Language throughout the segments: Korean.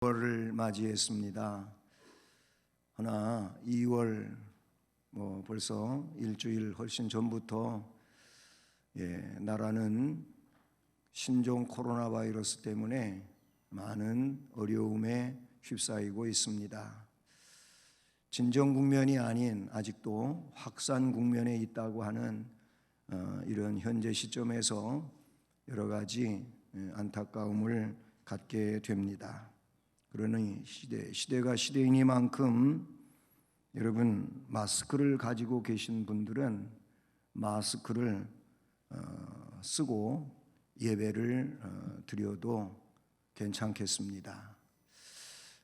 2월을 맞이했습니다. 하나 2월 벌써 일주일 훨씬 전부터 나라는 신종 코로나 바이러스 때문에 많은 어려움에 휩싸이고 있습니다. 진정 국면이 아닌 아직도 확산 국면에 있다고 하는 이런 현재 시점에서 여러 가지 안타까움을 갖게 됩니다. 그러니 시대가 시대이니만큼 여러분 마스크를 가지고 계신 분들은 마스크를 쓰고 예배를 드려도 괜찮겠습니다.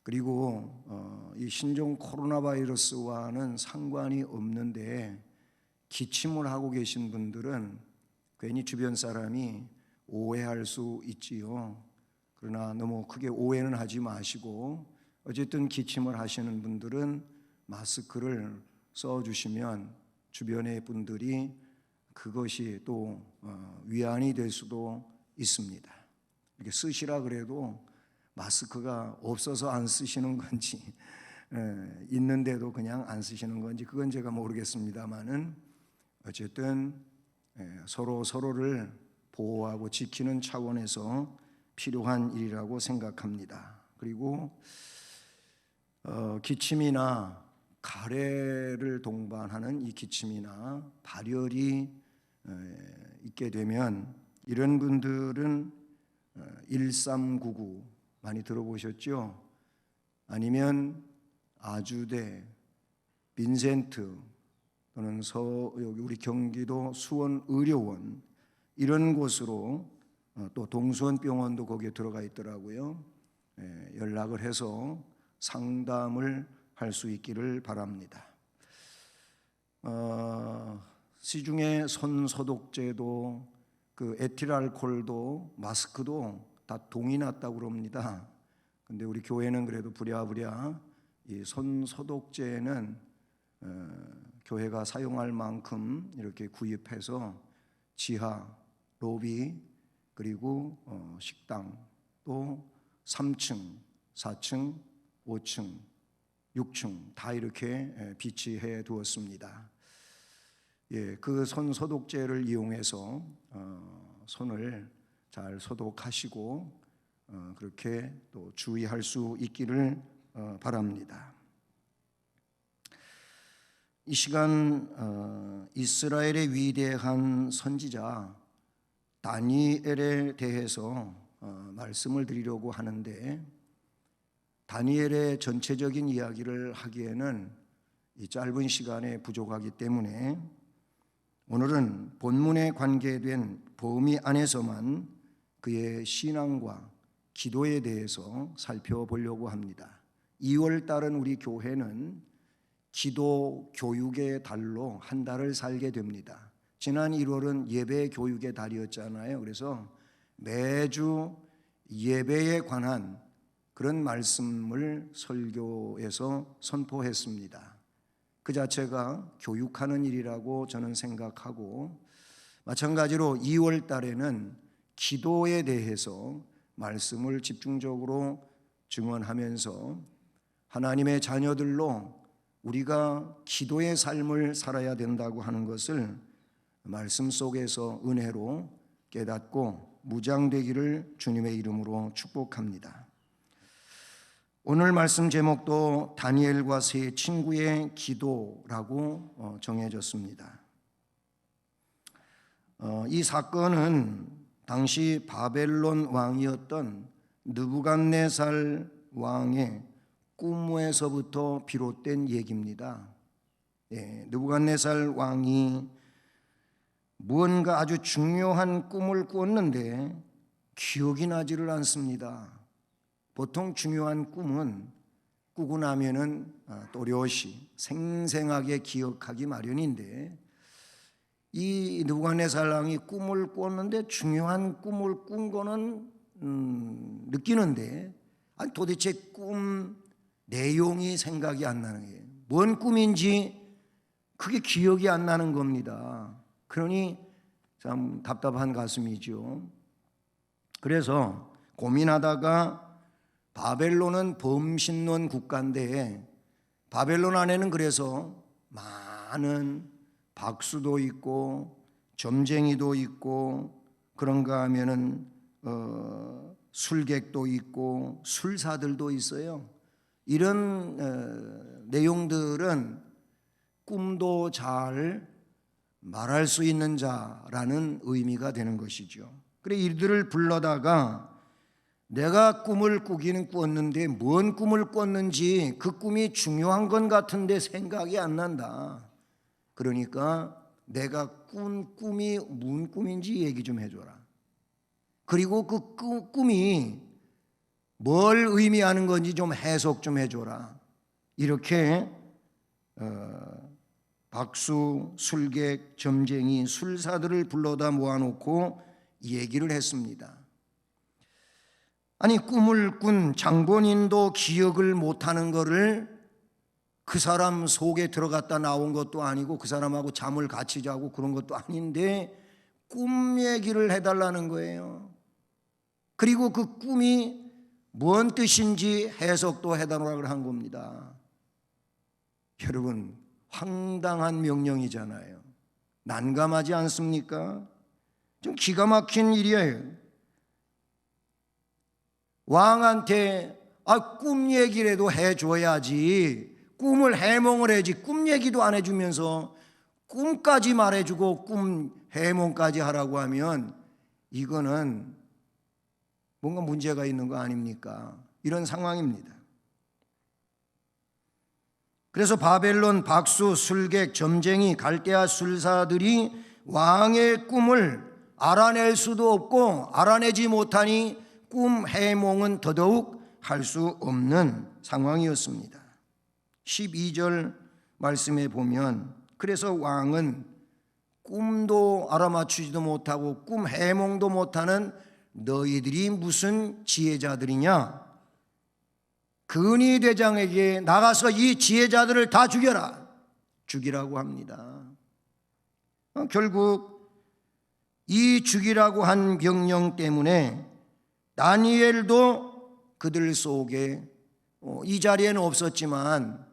그리고 이 신종 코로나 바이러스와는 상관이 없는데 기침을 하고 계신 분들은 괜히 주변 사람이 오해할 수 있지요. 그러나 너무 크게 오해는 하지 마시고 어쨌든 기침을 하시는 분들은 마스크를 써주시면 주변의 분들이 그것이 또 위안이 될 수도 있습니다. 이렇게 쓰시라 그래도 마스크가 없어서 안 쓰시는 건지 있는데도 그냥 안 쓰시는 건지 그건 제가 모르겠습니다만은 어쨌든 서로를 보호하고 지키는 차원에서 필요한 일이라고 생각합니다. 그리고 기침이나 가래를 동반하는 이 기침이나 발열이 있게 되면 이런 분들은 1399 많이 들어보셨죠? 아니면 아주대, 빈센트 또는 여기 우리 경기도 수원의료원 이런 곳으로 또 동수원병원도 거기에 들어가 있더라고요. 연락을 해서 상담을 할 수 있기를 바랍니다. 시중에 손 소독제도 그 에틸알콜도 마스크도 다 동이 났다고 그럽니다. 근데 우리 교회는 그래도 부랴부랴 이 손 소독제는 교회가 사용할 만큼 이렇게 구입해서 지하, 로비 그리고 식당 또 3층, 4층, 5층, 6층 다 이렇게 비치해 두었습니다. 그 손 소독제를 이용해서 손을 잘 소독하시고 그렇게 또 주의할 수 있기를 바랍니다. 이 시간 이스라엘의 위대한 선지자 다니엘에 대해서 말씀을 드리려고 하는데 다니엘의 전체적인 이야기를 하기에는 이 짧은 시간에 부족하기 때문에 오늘은 본문에 관계된 범위 안에서만 그의 신앙과 기도에 대해서 살펴보려고 합니다. 2월 달은 우리 교회는 기도 교육의 달로 한 달을 살게 됩니다. 지난 1월은 예배 교육의 달이었잖아요. 그래서 매주 예배에 관한 그런 말씀을 설교에서 선포했습니다. 그 자체가 교육하는 일이라고 저는 생각하고 마찬가지로 2월 달에는 기도에 대해서 말씀을 집중적으로 증언하면서 하나님의 자녀들로 우리가 기도의 삶을 살아야 된다고 하는 것을 말씀 속에서 은혜로 깨닫고 무장되기를 주님의 이름으로 축복합니다. 오늘 말씀 제목도 다니엘과 세 친구의 기도라고 정해졌습니다. 이 사건은 당시 바벨론 왕이었던 느부갓네살 왕의 꿈에서부터 비롯된 얘기입니다. 느부갓네살 왕이 무언가 아주 중요한 꿈을 꾸었는데 기억이 나지를 않습니다. 보통 중요한 꿈은 꾸고 나면은 또렷이 생생하게 기억하기 마련인데 이 느부갓네살 왕이 꿈을 꾸었는데 중요한 꿈을 꾼 거는 느끼는데 도대체 꿈 내용이 생각이 안 나는 거예요. 뭔 꿈인지 그게 기억이 안 나는 겁니다. 그러니 참 답답한 가슴이죠. 그래서 고민하다가 바벨론은 범신론 국가인데 바벨론 안에는 그래서 많은 박수도 있고 점쟁이도 있고 그런가 하면은 술객도 있고 술사들도 있어요. 이런 내용들은 꿈도 잘 말할 수 있는 자라는 의미가 되는 것이죠. 그래 이들을 불러다가 내가 꿈을 꾸기는 꿨는데 뭔 꿈을 꿨는지 그 꿈이 중요한 건 같은데 생각이 안 난다. 그러니까 내가 꾼 꿈이 무슨 꿈인지 얘기 좀 해줘라. 그리고 그 꿈이 뭘 의미하는 건지 좀 해석 좀 해줘라. 이렇게 박수, 술객, 점쟁이, 술사들을 불러다 모아놓고 얘기를 했습니다. 아니 꿈을 꾼 장본인도 기억을 못하는 거를 그 사람 속에 들어갔다 나온 것도 아니고 그 사람하고 잠을 같이 자고 그런 것도 아닌데 꿈 얘기를 해달라는 거예요. 그리고 그 꿈이 뭔 뜻인지 해석도 해달라고 한 겁니다. 여러분 황당한 명령이잖아요. 난감하지 않습니까? 좀 기가 막힌 일이에요. 왕한테 꿈 얘기라도 해줘야지, 꿈을 해몽을 해야지. 꿈 얘기도 안 해주면서 꿈까지 말해주고 꿈 해몽까지 하라고 하면 이거는 뭔가 문제가 있는 거 아닙니까? 이런 상황입니다. 그래서 바벨론 박수, 술객, 점쟁이, 갈대아 술사들이 왕의 꿈을 알아낼 수도 없고 알아내지 못하니 꿈 해몽은 더더욱 할 수 없는 상황이었습니다. 12절 말씀에 보면 그래서 왕은 꿈도 알아맞추지도 못하고 꿈 해몽도 못하는 너희들이 무슨 지혜자들이냐? 근위대장에게 나가서 이 지혜자들을 다 죽여라. 죽이라고 합니다. 결국 이 죽이라고 한 명령 때문에 다니엘도 그들 속에 이 자리에는 없었지만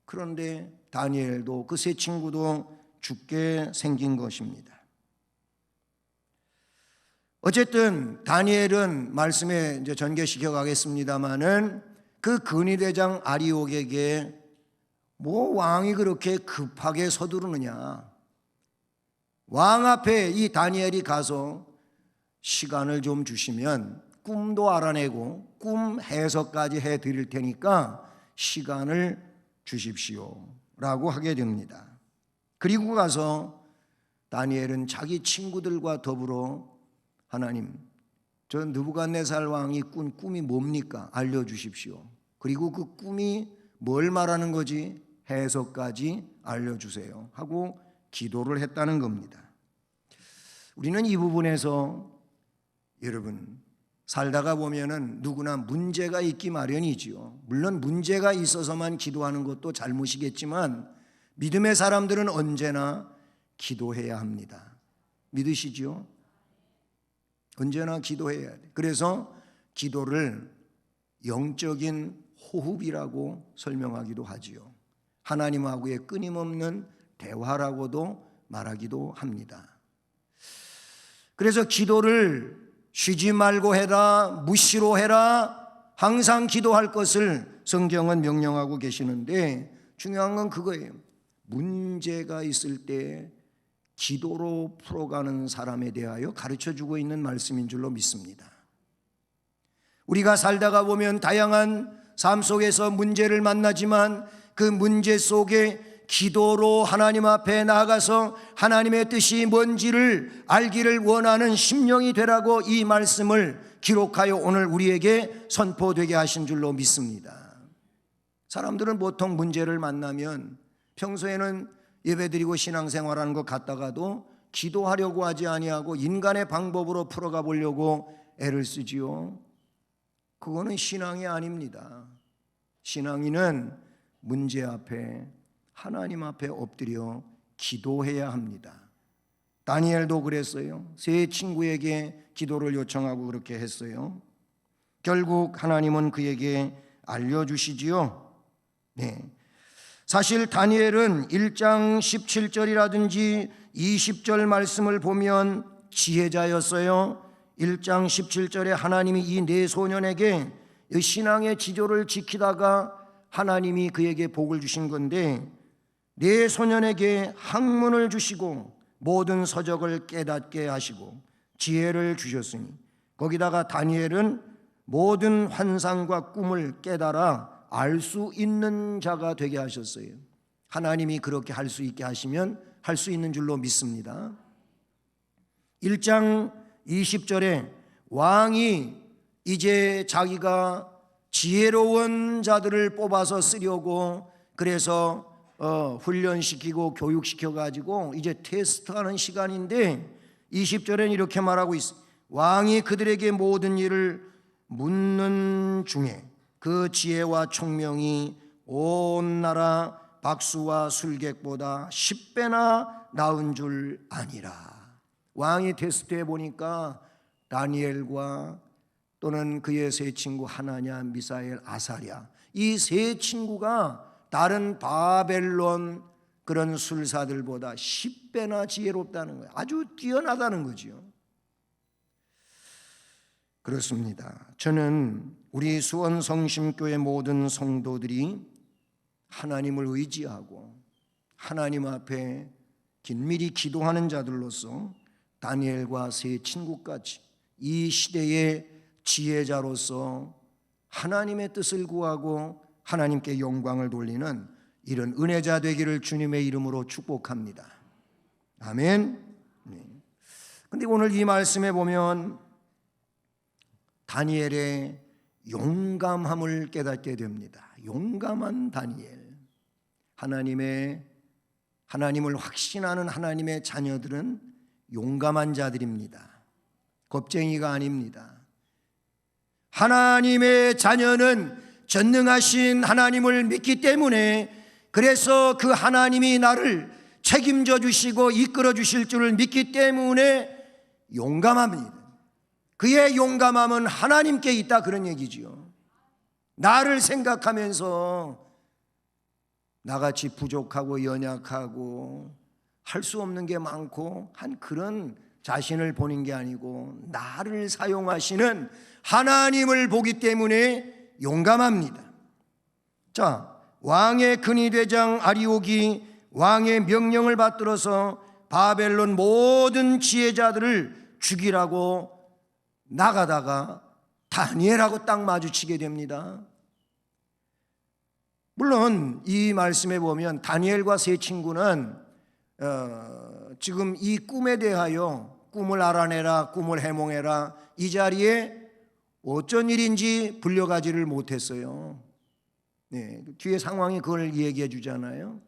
그런데 다니엘도 그 세 친구도 죽게 생긴 것입니다. 어쨌든 다니엘은 말씀에 이제 전개시켜 가겠습니다마는 그 근위대장 아리옥에게 뭐 왕이 그렇게 급하게 서두르느냐, 왕 앞에 이 다니엘이 가서 시간을 좀 주시면 꿈도 알아내고 꿈 해석까지 해드릴 테니까 시간을 주십시오 라고 하게 됩니다. 그리고 가서 다니엘은 자기 친구들과 더불어 하나님, 저 느부갓네살 왕이 꾼 꿈이 뭡니까? 알려주십시오. 그리고 그 꿈이 뭘 말하는 거지? 해석까지 알려주세요 하고 기도를 했다는 겁니다. 우리는 이 부분에서 여러분 살다가 보면은 누구나 문제가 있기 마련이지요. 물론 문제가 있어서만 기도하는 것도 잘못이겠지만 믿음의 사람들은 언제나 기도해야 합니다. 믿으시죠? 언제나 기도해야 돼. 그래서 기도를 영적인 호흡이라고 설명하기도 하지요. 하나님하고의 끊임없는 대화라고도 말하기도 합니다. 그래서 기도를 쉬지 말고 해라, 무시로 해라, 항상 기도할 것을 성경은 명령하고 계시는데 중요한 건 그거예요. 문제가 있을 때 기도로 풀어가는 사람에 대하여 가르쳐주고 있는 말씀인 줄로 믿습니다. 우리가 살다가 보면 다양한 삶 속에서 문제를 만나지만 그 문제 속에 기도로 하나님 앞에 나아가서 하나님의 뜻이 뭔지를 알기를 원하는 심령이 되라고 이 말씀을 기록하여 오늘 우리에게 선포되게 하신 줄로 믿습니다. 사람들은 보통 문제를 만나면 평소에는 예배드리고 신앙생활하는 것 같다가도 기도하려고 하지 아니하고 인간의 방법으로 풀어가 보려고 애를 쓰지요. 그거는 신앙이 아닙니다. 신앙인은 문제 앞에 하나님 앞에 엎드려 기도해야 합니다. 다니엘도 그랬어요. 세 친구에게 기도를 요청하고 그렇게 했어요. 결국 하나님은 그에게 알려주시지요. 네. 사실 다니엘은 1장 17절이라든지 20절 말씀을 보면 지혜자였어요. 1장 17절에 하나님이 이 네 소년에게 신앙의 지조를 지키다가 하나님이 그에게 복을 주신 건데, 네 소년에게 학문을 주시고 모든 서적을 깨닫게 하시고 지혜를 주셨으니, 거기다가 다니엘은 모든 환상과 꿈을 깨달아 알 수 있는 자가 되게 하셨어요. 하나님이 그렇게 할 수 있게 하시면 할 수 있는 줄로 믿습니다. 1장 20절에 왕이 이제 자기가 지혜로운 자들을 뽑아서 쓰려고 그래서 훈련시키고 교육시켜가지고 이제 테스트하는 시간인데, 20절에는 이렇게 말하고 있어요. 왕이 그들에게 모든 일을 묻는 중에 그 지혜와 총명이 온 나라 박수와 술객보다 10배나 나은 줄 아니라. 왕이 테스트해 보니까 다니엘과 또는 그의 세 친구 하나냐, 미사엘, 아사랴, 이 세 친구가 다른 바벨론 그런 술사들보다 10배나 지혜롭다는 거예요. 아주 뛰어나다는 거죠. 그렇습니다. 저는 우리 수원성심교회 모든 성도들이 하나님을 의지하고 하나님 앞에 긴밀히 기도하는 자들로서 다니엘과 세 친구까지 이 시대의 지혜자로서 하나님의 뜻을 구하고 하나님께 영광을 돌리는 이런 은혜자 되기를 주님의 이름으로 축복합니다. 아멘. 그런데 오늘 이 말씀에 보면 다니엘의 용감함을 깨닫게 됩니다. 용감한 다니엘. 하나님을 확신하는 하나님의 자녀들은 용감한 자들입니다. 겁쟁이가 아닙니다. 하나님의 자녀는 전능하신 하나님을 믿기 때문에, 그래서 그 하나님이 나를 책임져 주시고 이끌어 주실 줄을 믿기 때문에 용감합니다. 그의 용감함은 하나님께 있다, 그런 얘기지요. 나를 생각하면서 나같이 부족하고 연약하고 할 수 없는 게 많고 한 그런 자신을 보는 게 아니고 나를 사용하시는 하나님을 보기 때문에 용감합니다. 자, 왕의 근위대장 아리옥이 왕의 명령을 받들어서 바벨론 모든 지혜자들을 죽이라고 나가다가 다니엘하고 딱 마주치게 됩니다. 물론 이 말씀에 보면 다니엘과 세 친구는 지금 이 꿈에 대하여 꿈을 알아내라, 꿈을 해몽해라, 이 자리에 어쩐 일인지 불려가지를 못했어요. 네, 뒤에 상황이 그걸 얘기해 주잖아요.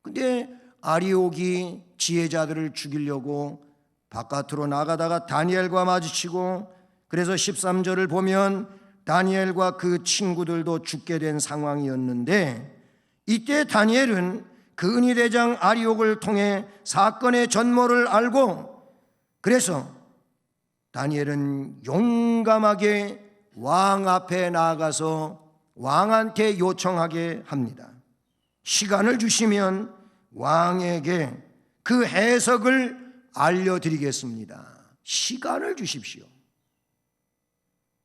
근데 아리옥이 지혜자들을 죽이려고 바깥으로 나가다가 다니엘과 마주치고, 그래서 13절을 보면 다니엘과 그 친구들도 죽게 된 상황이었는데, 이때 다니엘은 그 은위대장 아리옥을 통해 사건의 전모를 알고, 그래서 다니엘은 용감하게 왕 앞에 나아가서 왕한테 요청하게 합니다. 시간을 주시면 왕에게 그 해석을 알려드리겠습니다. 시간을 주십시오.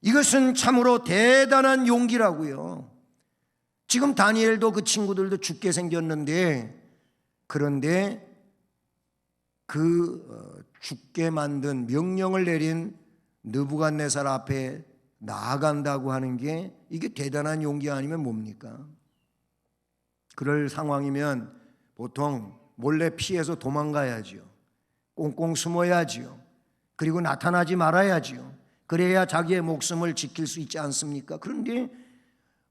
이것은 참으로 대단한 용기라고요. 지금 다니엘도 그 친구들도 죽게 생겼는데, 그런데 그 죽게 만든 명령을 내린 느부갓네살 앞에 나아간다고 하는 게 이게 대단한 용기 아니면 뭡니까? 그럴 상황이면 보통 몰래 피해서 도망가야지요. 꽁꽁 숨어야지요. 그리고 나타나지 말아야지요. 그래야 자기의 목숨을 지킬 수 있지 않습니까? 그런데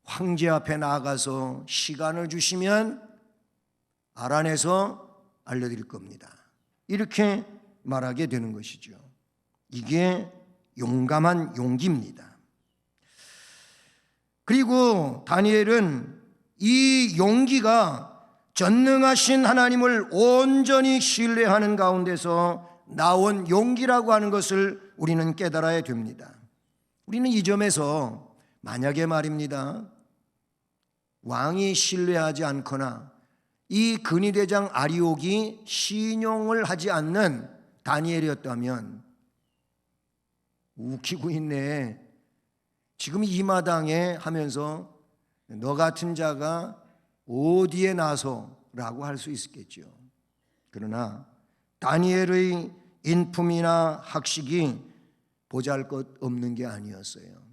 황제 앞에 나가서 시간을 주시면 알아내서 알려드릴 겁니다. 이렇게 말하게 되는 것이죠. 이게 용감한 용기입니다. 그리고 다니엘은 이 용기가 전능하신 하나님을 온전히 신뢰하는 가운데서 나온 용기라고 하는 것을 우리는 깨달아야 됩니다. 우리는 이 점에서 만약에 말입니다, 왕이 신뢰하지 않거나 이 근위대장 아리옥이 신용을 하지 않는 다니엘이었다면, 웃기고 있네, 지금 이 마당에 하면서 너 같은 자가 어디에 나서 라고 할 수 있었겠죠. 그러나 다니엘의 인품이나 학식이 보잘것없는 게 아니었어요.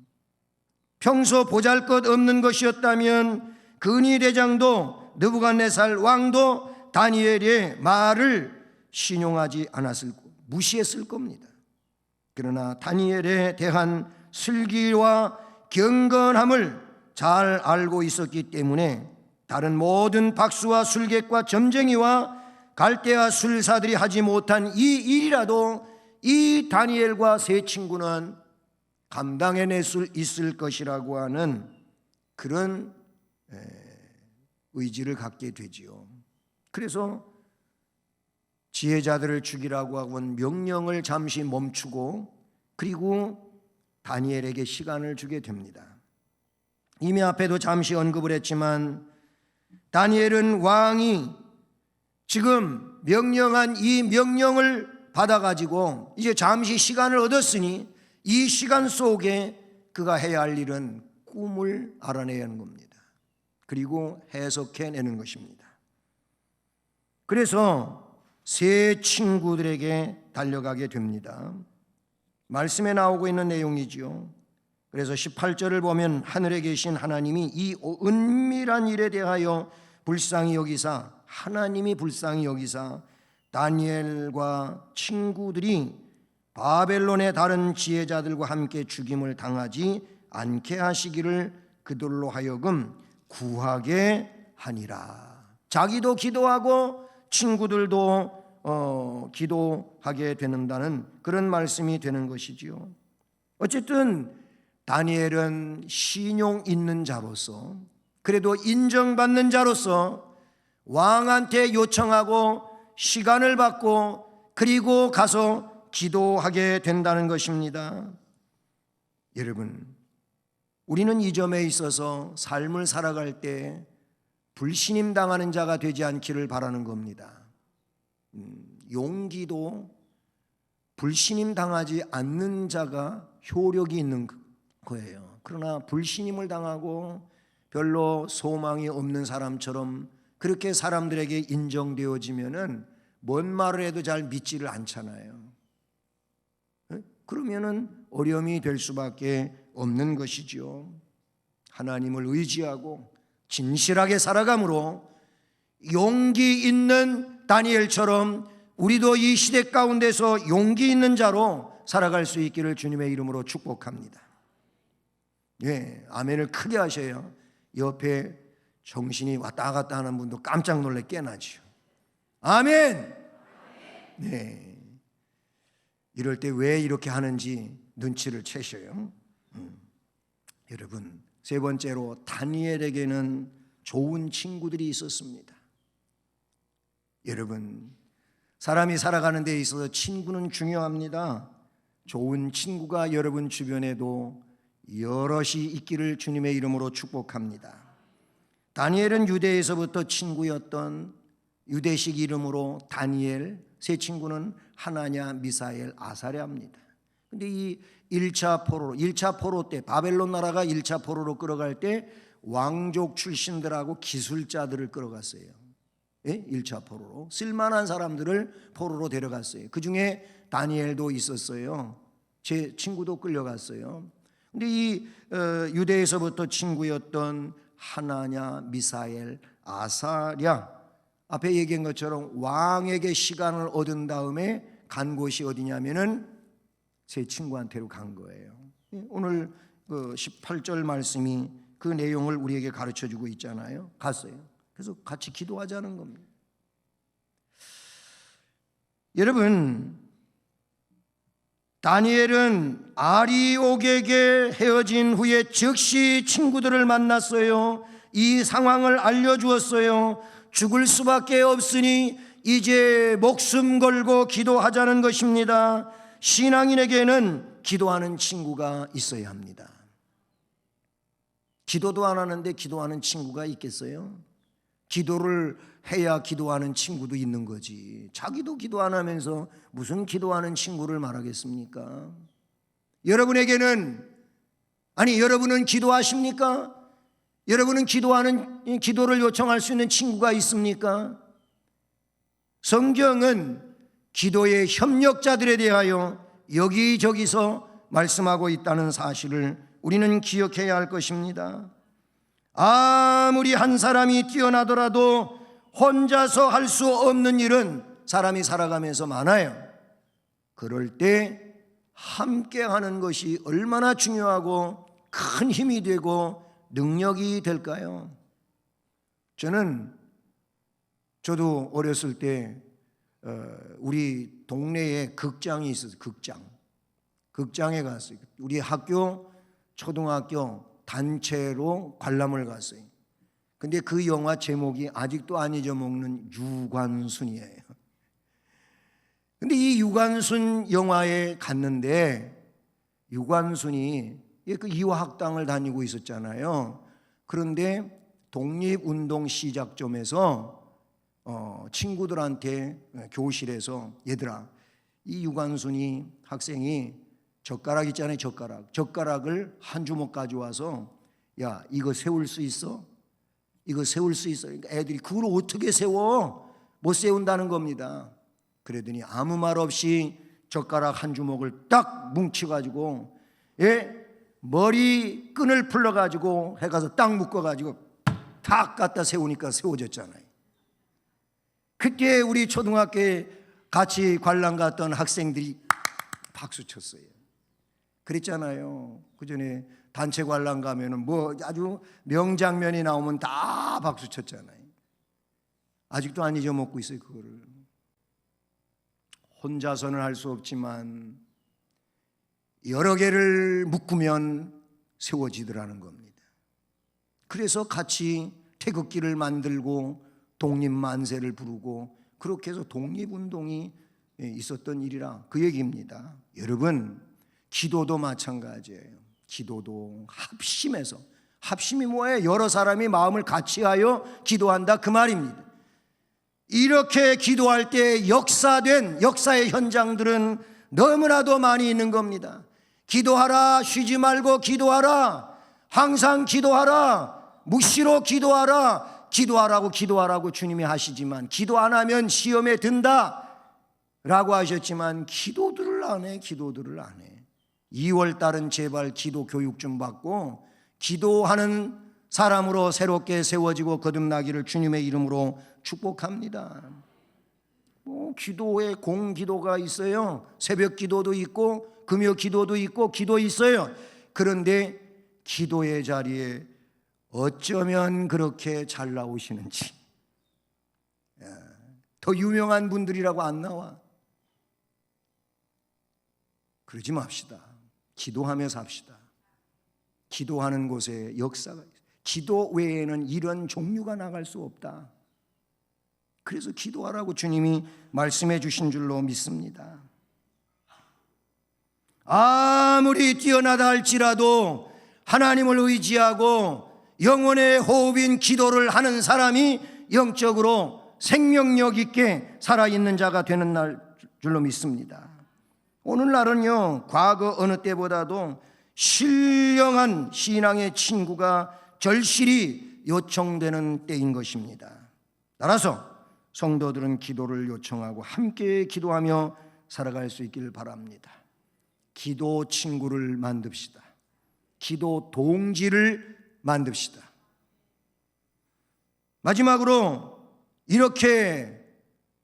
평소 보잘것없는 것이었다면 근위대장도 느부갓네살 왕도 다니엘의 말을 신용하지 않았을, 무시했을 겁니다. 그러나 다니엘에 대한 슬기와 경건함을 잘 알고 있었기 때문에 다른 모든 박수와 술객과 점쟁이와 갈대아 술사들이 하지 못한 이 일이라도 이 다니엘과 세 친구는 감당해낼 수 있을 것이라고 하는 그런 의지를 갖게 되지요. 그래서 지혜자들을 죽이라고 하고는 명령을 잠시 멈추고 그리고 다니엘에게 시간을 주게 됩니다. 이미 앞에도 잠시 언급을 했지만 다니엘은 왕이 지금 명령한 이 명령을 받아가지고 이제 잠시 시간을 얻었으니 이 시간 속에 그가 해야 할 일은 꿈을 알아내야 하는 겁니다. 그리고 해석해내는 것입니다. 그래서 세 친구들에게 달려가게 됩니다. 말씀에 나오고 있는 내용이지요. 그래서 18절을 보면 하늘에 계신 하나님이 이 은밀한 일에 대하여 불쌍히 여기사, 하나님이 불쌍히 여기사 다니엘과 친구들이 바벨론의 다른 지혜자들과 함께 죽임을 당하지 않게 하시기를 그들로 하여금 구하게 하니라. 자기도 기도하고 친구들도 기도하게 되는다는 그런 말씀이 되는 것이지요. 어쨌든 다니엘은 신용 있는 자로서, 그래도 인정받는 자로서 왕한테 요청하고 시간을 받고 그리고 가서 기도하게 된다는 것입니다. 여러분, 우리는 이 점에 있어서 삶을 살아갈 때 불신임 당하는 자가 되지 않기를 바라는 겁니다. 용기도 불신임 당하지 않는 자가 효력이 있는 거예요. 그러나 불신임을 당하고 별로 소망이 없는 사람처럼 그렇게 사람들에게 인정되어지면은 뭔 말을 해도 잘 믿지를 않잖아요. 그러면은 어려움이 될 수밖에 없는 것이죠. 하나님을 의지하고 진실하게 살아감으로 용기 있는 다니엘처럼 우리도 이 시대 가운데서 용기 있는 자로 살아갈 수 있기를 주님의 이름으로 축복합니다. 예, 아멘을 크게 하셔요. 옆에 정신이 왔다 갔다 하는 분도 깜짝 놀래 깨나죠. 아멘. 네. 이럴 때 왜 이렇게 하는지 눈치를 채셔요. 여러분, 세 번째로 다니엘에게는 좋은 친구들이 있었습니다. 여러분, 사람이 살아가는 데 있어서 친구는 중요합니다. 좋은 친구가 여러분 주변에도 여럿이 있기를 주님의 이름으로 축복합니다. 다니엘은 유대에서부터 친구였던 유대식 이름으로 다니엘, 세 친구는 하나냐, 미사엘, 아사랴입니다. 근데 이 1차 포로 때, 바벨론 나라가 1차 포로로 끌어갈 때 왕족 출신들하고 기술자들을 끌어갔어요. 예? 1차 포로로 쓸만한 사람들을 포로로 데려갔어요. 그 중에 다니엘도 있었어요. 제 친구도 끌려갔어요. 근데 이 유대에서부터 친구였던 하나냐, 미사엘, 아사랴, 앞에 얘기한 것처럼 왕에게 시간을 얻은 다음에 간 곳이 어디냐면은 제 친구한테로 간 거예요. 오늘 그 18절 말씀이 그 내용을 우리에게 가르쳐 주고 있잖아요. 갔어요. 그래서 같이 기도하자는 겁니다. 여러분, 다니엘은 아리옥에게 헤어진 후에 즉시 친구들을 만났어요. 이 상황을 알려주었어요. 죽을 수밖에 없으니 이제 목숨 걸고 기도하자는 것입니다. 신앙인에게는 기도하는 친구가 있어야 합니다. 기도도 안 하는데 기도하는 친구가 있겠어요? 기도를 해야 기도하는 친구도 있는 거지. 자기도 기도 안 하면서 무슨 기도하는 친구를 말하겠습니까? 여러분에게는, 여러분은 기도하십니까? 여러분은 기도를 요청할 수 있는 친구가 있습니까? 성경은 기도의 협력자들에 대하여 여기저기서 말씀하고 있다는 사실을 우리는 기억해야 할 것입니다. 아무리 한 사람이 뛰어나더라도 혼자서 할 수 없는 일은 사람이 살아가면서 많아요. 그럴 때 함께 하는 것이 얼마나 중요하고 큰 힘이 되고 능력이 될까요? 저도 어렸을 때 우리 동네에 극장이 있었어요. 극장에 갔어요. 우리 학교 초등학교 단체로 관람을 갔어요. 근데 그 영화 제목이 아직도 안 잊어먹는 유관순이에요. 근데 이 유관순 영화에 갔는데 유관순이 그 이화학당을 다니고 있었잖아요. 그런데 독립운동 시작점에서 친구들한테 교실에서 얘들아, 이 유관순이 학생이 젓가락 있잖아요. 젓가락을 한 주먹 가져와서 야, 이거 세울 수 있어? 이거 세울 수 있어? 그러니까 애들이 그걸 어떻게 세워? 못 세운다는 겁니다. 그러더니 아무 말 없이 젓가락 한 주먹을 딱 뭉쳐가지고 머리 끈을 풀러가지고 해가서 딱 묶어가지고 탁 갖다 세우니까 세워졌잖아요. 그때 우리 초등학교에 같이 관람 갔던 학생들이 박수 쳤어요. 그랬잖아요. 그 전에 단체 관람 가면은 아주 명장면이 나오면 다 박수 쳤잖아요. 아직도 안 잊어먹고 있어요, 그거를. 혼자서는 할 수 없지만 여러 개를 묶으면 세워지더라는 겁니다. 그래서 같이 태극기를 만들고 독립만세를 부르고 그렇게 해서 독립운동이 있었던 일이라 그 얘기입니다. 여러분, 기도도 마찬가지예요. 기도도 합심이 뭐예요? 여러 사람이 마음을 같이하여 기도한다 그 말입니다. 이렇게 기도할 때 역사의 현장들은 너무나도 많이 있는 겁니다. 기도하라, 쉬지 말고 기도하라, 항상 기도하라, 묵시로 기도하라고 주님이 하시지만 기도 안 하면 시험에 든다 라고 하셨지만 기도들을 안 해. 2월달은 제발 기도 교육 좀 받고 기도하는 사람으로 새롭게 세워지고 거듭나기를 주님의 이름으로 축복합니다. 기도에 공기도가 있어요. 새벽 기도도 있고 금요 기도도 있고 기도 있어요. 그런데 기도의 자리에 어쩌면 그렇게 잘 나오시는지. 더 유명한 분들이라고 안 나와. 그러지 맙시다. 기도하며 삽시다. 기도하는 곳에 역사가 있어요. 기도 외에는 이런 종류가 나갈 수 없다. 그래서 기도하라고 주님이 말씀해 주신 줄로 믿습니다. 아무리 뛰어나다 할지라도 하나님을 의지하고 영혼의 호흡인 기도를 하는 사람이 영적으로 생명력 있게 살아있는 자가 되는 날 줄로 믿습니다. 오늘날은요, 과거 어느 때보다도 신령한 신앙의 친구가 절실히 요청되는 때인 것입니다. 따라서 성도들은 기도를 요청하고 함께 기도하며 살아갈 수 있기를 바랍니다. 기도 친구를 만듭시다. 기도 동지를 만듭시다. 마지막으로 이렇게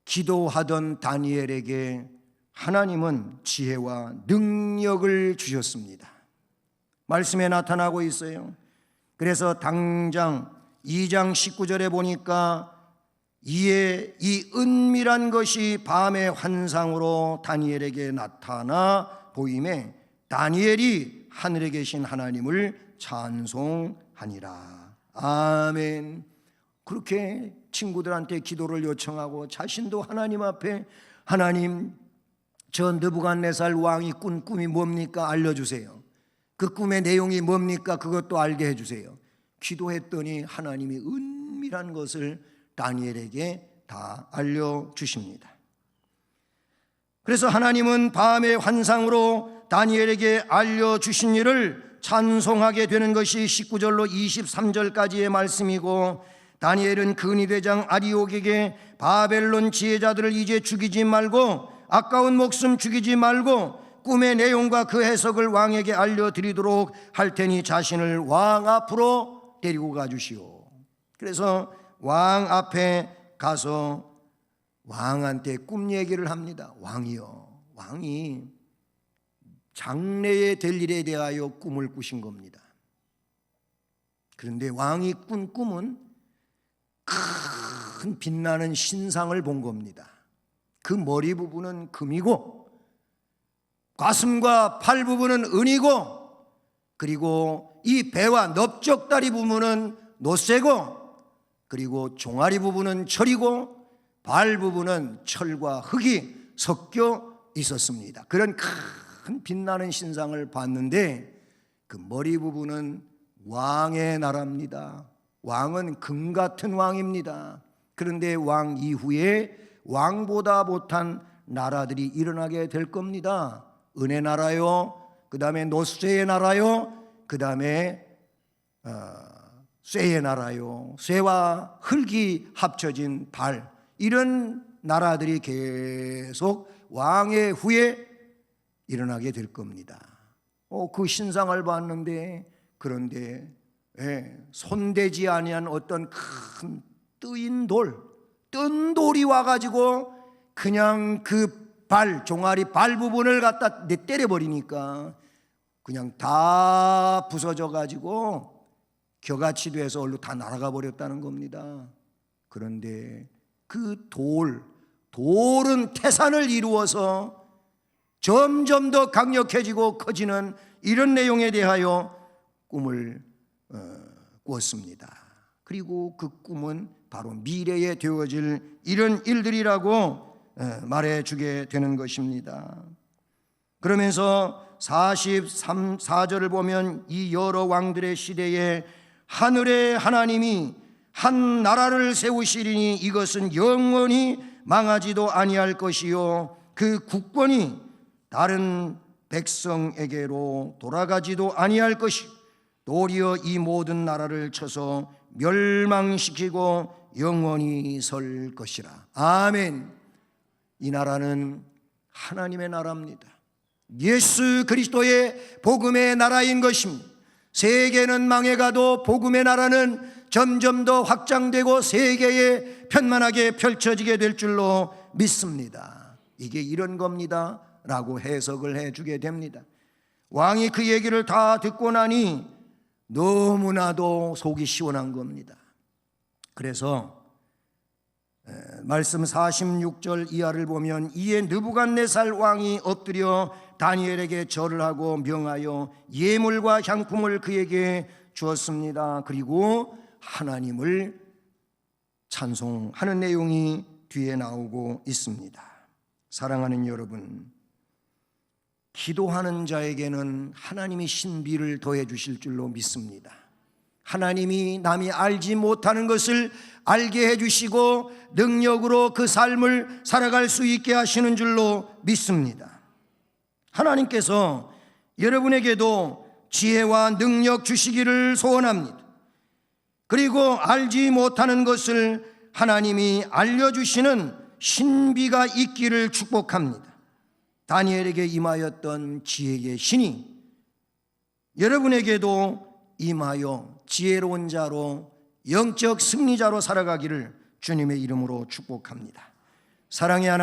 기도하던 다니엘에게 하나님은 지혜와 능력을 주셨습니다. 말씀에 나타나고 있어요. 그래서 당장 2장 19절에 보니까 이에 이 은밀한 것이 밤의 환상으로 다니엘에게 나타나 보임에 다니엘이 하늘에 계신 하나님을 찬송하니라. 아멘. 그렇게 친구들한테 기도를 요청하고 자신도 하나님 앞에 하나님, 저 느부갓네살 왕이 꾼 꿈이 뭡니까? 알려주세요. 그 꿈의 내용이 뭡니까? 그것도 알게 해주세요. 기도했더니 하나님이 은밀한 것을 다니엘에게 다 알려주십니다. 그래서 하나님은 밤의 환상으로 다니엘에게 알려주신 일을 찬송하게 되는 것이 19절로 23절까지의 말씀이고, 다니엘은 근위대장 아리옥에게 바벨론 지혜자들을 이제 죽이지 말고, 아까운 목숨 죽이지 말고 꿈의 내용과 그 해석을 왕에게 알려드리도록 할 테니 자신을 왕 앞으로 데리고 가주시오. 그래서 왕 앞에 가서 왕한테 꿈 얘기를 합니다. 왕이요, 왕이 장래에 될 일에 대하여 꿈을 꾸신 겁니다. 그런데 왕이 꾼 꿈은 큰 빛나는 신상을 본 겁니다. 그 머리 부분은 금이고 가슴과 팔 부분은 은이고, 그리고 이 배와 넓적다리 부분은 노쇠고, 그리고 종아리 부분은 철이고, 발 부분은 철과 흙이 섞여 있었습니다. 그런 큰 빛나는 신상을 봤는데 그 머리 부분은 왕의 나라입니다. 왕은 금 같은 왕입니다. 그런데 왕 이후에 왕보다 못한 나라들이 일어나게 될 겁니다. 은의 나라요, 그 다음에 노쇠의 나라요, 그 다음에 쇠의 나라요, 쇠와 흙이 합쳐진 발, 이런 나라들이 계속 왕의 후에 일어나게 될 겁니다. 그 신상을 봤는데, 그런데 손대지 아니한 어떤 큰 뜬 돌이 와가지고 그냥 그 종아리 발 부분을 갖다 때려버리니까 그냥 다 부서져 가지고 겨같이 돼서 얼른 다 날아가 버렸다는 겁니다. 그런데 그 돌은 태산을 이루어서 점점 더 강력해지고 커지는 이런 내용에 대하여 꿈을 꾸었습니다. 그리고 그 꿈은 바로 미래에 되어질 이런 일들이라고 말해주게 되는 것입니다. 그러면서 43절을 보면 이 여러 왕들의 시대에 하늘의 하나님이 한 나라를 세우시리니 이것은 영원히 망하지도 아니할 것이요 그 국권이 다른 백성에게로 돌아가지도 아니할 것이 도리어 이 모든 나라를 쳐서 멸망시키고 영원히 설 것이라. 아멘. 이 나라는 하나님의 나라입니다. 예수 그리스도의 복음의 나라인 것입니다. 세계는 망해가도 복음의 나라는 점점 더 확장되고 세계에 편만하게 펼쳐지게 될 줄로 믿습니다. 이게 이런 겁니다 라고 해석을 해주게 됩니다. 왕이 그 얘기를 다 듣고 나니 너무나도 속이 시원한 겁니다. 그래서 말씀 46절 이하를 보면 이에 느부갓네살 왕이 엎드려 다니엘에게 절을 하고 명하여 예물과 향품을 그에게 주었습니다. 그리고 하나님을 찬송하는 내용이 뒤에 나오고 있습니다. 사랑하는 여러분, 기도하는 자에게는 하나님이 신비를 더해 주실 줄로 믿습니다. 하나님이 남이 알지 못하는 것을 알게 해주시고 능력으로 그 삶을 살아갈 수 있게 하시는 줄로 믿습니다. 하나님께서 여러분에게도 지혜와 능력 주시기를 소원합니다. 그리고 알지 못하는 것을 하나님이 알려주시는 신비가 있기를 축복합니다. 다니엘에게 임하였던 지혜의 신이 여러분에게도 임하여 지혜로운 자로 영적 승리자로 살아가기를 주님의 이름으로 축복합니다. 사랑의 하나님,